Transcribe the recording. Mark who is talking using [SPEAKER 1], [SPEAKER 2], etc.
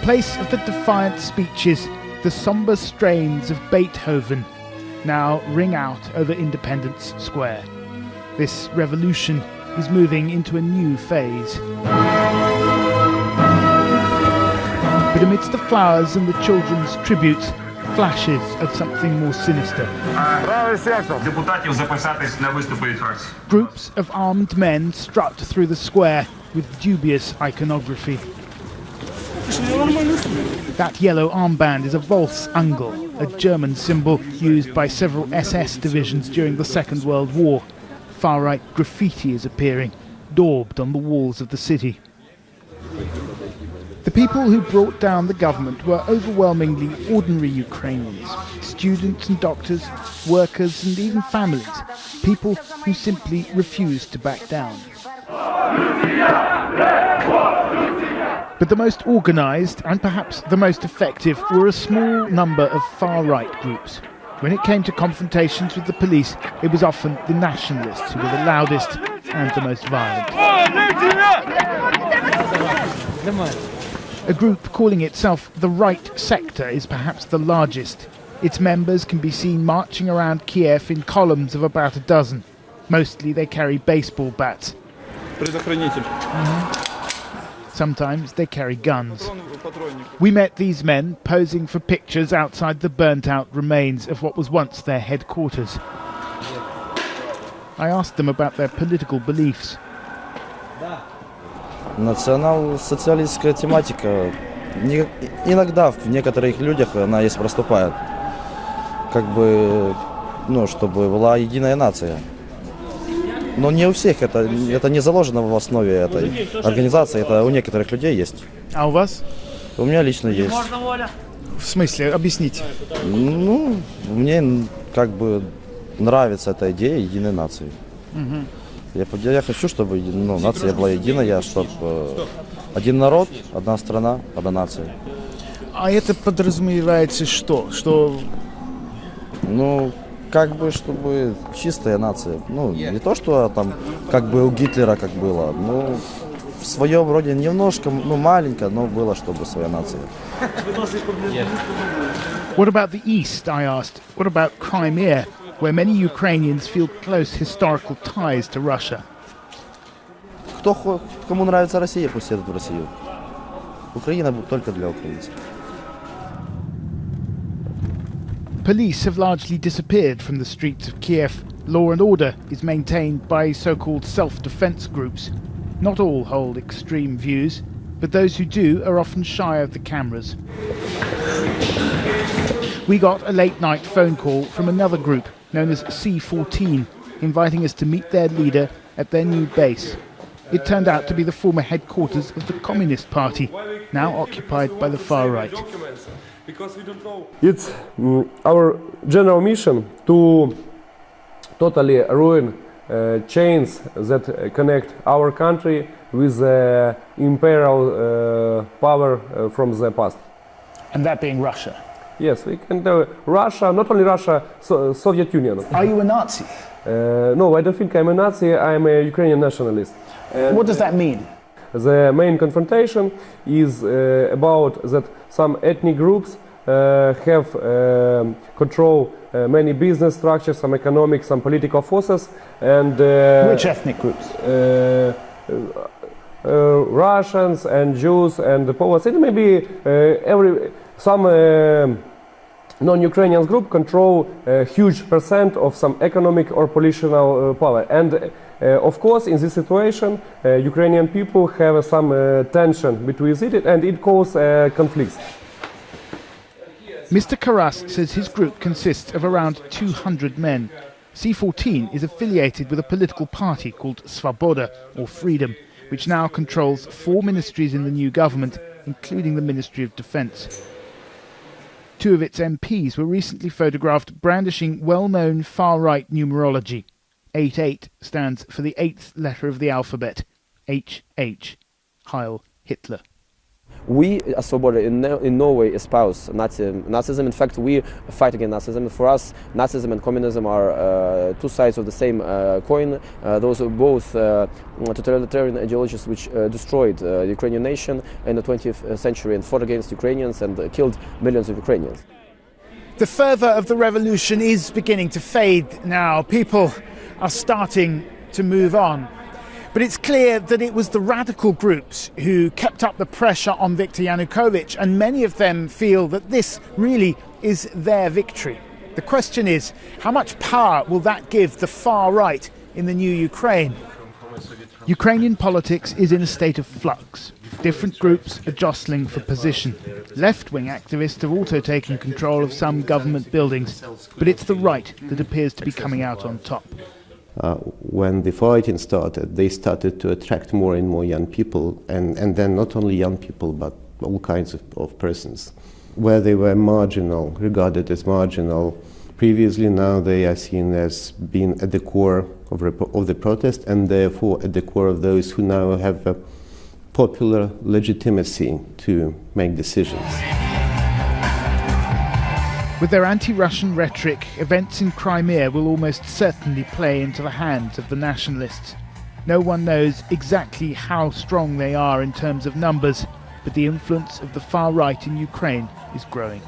[SPEAKER 1] place of the defiant speeches, the sombre strains of Beethoven now ring out over Independence Square. This revolution is moving into a new phase. But amidst the flowers and the children's tributes, flashes of something more sinister. Groups of armed men strut through the square with dubious iconography. That yellow armband is a Volksangel, a German symbol used by several SS divisions during the Second World War. Far-right graffiti is appearing, daubed on the walls of the city. The people who brought down the government were overwhelmingly ordinary Ukrainians, students and doctors, workers and even families, people who simply refused to back down. But the most organised and perhaps the most effective were a small number of far-right groups. When it came to confrontations with the police, it was often the nationalists who were the loudest and the most violent. A group calling itself the Right Sector is perhaps the largest. Its members can be seen marching around Kiev in columns of about a dozen. Mostly they carry baseball bats. Sometimes they carry guns. We met these men posing for pictures outside the burnt-out remains of what was once their headquarters. I asked them about their political beliefs.
[SPEAKER 2] Национал-социалистская тематика иногда в некоторых людях она есть проступает, как бы, чтобы была единая нация. Но не у всех это не заложено в основе этой организации, это у некоторых людей есть.
[SPEAKER 1] А у вас?
[SPEAKER 2] У меня лично есть.
[SPEAKER 1] В смысле? Объясните.
[SPEAKER 2] Мне как бы нравится эта идея единой нации. Я хочу, чтобы нация была единая, чтобы один народ, одна страна, одна нация.
[SPEAKER 1] А это подразумевается что?
[SPEAKER 2] Как бы, чтобы чистая нация. Не то, что там, как бы у Гитлера как было. В своем роде немножко, маленько, но было, чтобы своя нация.
[SPEAKER 1] What about the East, I asked? What about Crimea, where many Ukrainians feel close historical ties to Russia?
[SPEAKER 2] Кому нравится Россия, пусть едут в Россию. Украина только для украинцев.
[SPEAKER 1] Police have largely disappeared from the streets of Kiev. Law and order is maintained by so-called self-defense groups. Not all hold extreme views, but those who do are often shy of the cameras. We got a late-night phone call from another group known as C14, inviting us to meet their leader at their new base. It turned out to be the former headquarters of the Communist Party, now occupied by the far right.
[SPEAKER 3] It's our general mission to totally ruin chains that connect our country with the imperial power from the past.
[SPEAKER 1] And that being Russia?
[SPEAKER 3] Yes, we can tell Russia, not only Russia, Soviet Union.
[SPEAKER 1] Are you a Nazi?
[SPEAKER 3] No, I don't think I'm a Nazi, I'm a Ukrainian nationalist.
[SPEAKER 1] What does that mean?
[SPEAKER 3] The main confrontation is about that some ethnic groups have control many business structures, some economic, some political forces, and
[SPEAKER 1] which ethnic groups?
[SPEAKER 3] Russians and Jews and the Poles. It may be some non-Ukrainian group control a huge percent of some economic or political power. And of course, in this situation, Ukrainian people have some tension between it, and it causes conflicts.
[SPEAKER 1] Mr. Karas says his group consists of around 200 men. C14 is affiliated with a political party called Svoboda, or Freedom, which now controls 4 ministries in the new government, including the Ministry of Defence. 2 of its MPs were recently photographed brandishing well-known far-right numerology. 88 stands for the 8th letter of the alphabet, HH, Heil Hitler.
[SPEAKER 4] We, as Svoboda, in no way espouse Nazism. In fact, we fight against Nazism. For us, Nazism and communism are two sides of the same coin. Those are both totalitarian ideologies which destroyed the Ukrainian nation in the 20th century and fought against Ukrainians and killed millions of Ukrainians.
[SPEAKER 1] The fervour of the revolution is beginning to fade now. People are starting to move on. But it's clear that it was the radical groups who kept up the pressure on Viktor Yanukovych, and many of them feel that this really is their victory. The question is, how much power will that give the far right in the new Ukraine? Ukrainian politics is in a state of flux. Different groups are jostling for position. Left-wing activists have also taken control of some government buildings, but it's the right that appears to be coming out on top.
[SPEAKER 5] When the fighting started, they started to attract more and more young people, and then not only young people, but all kinds of persons. Where they were marginal, regarded as marginal previously, now they are seen as being at the core of the protest, and therefore at the core of those who now have a popular legitimacy to make decisions.
[SPEAKER 1] With their anti-Russian rhetoric, events in Crimea will almost certainly play into the hands of the nationalists. No one knows exactly how strong they are in terms of numbers, but the influence of the far right in Ukraine is growing.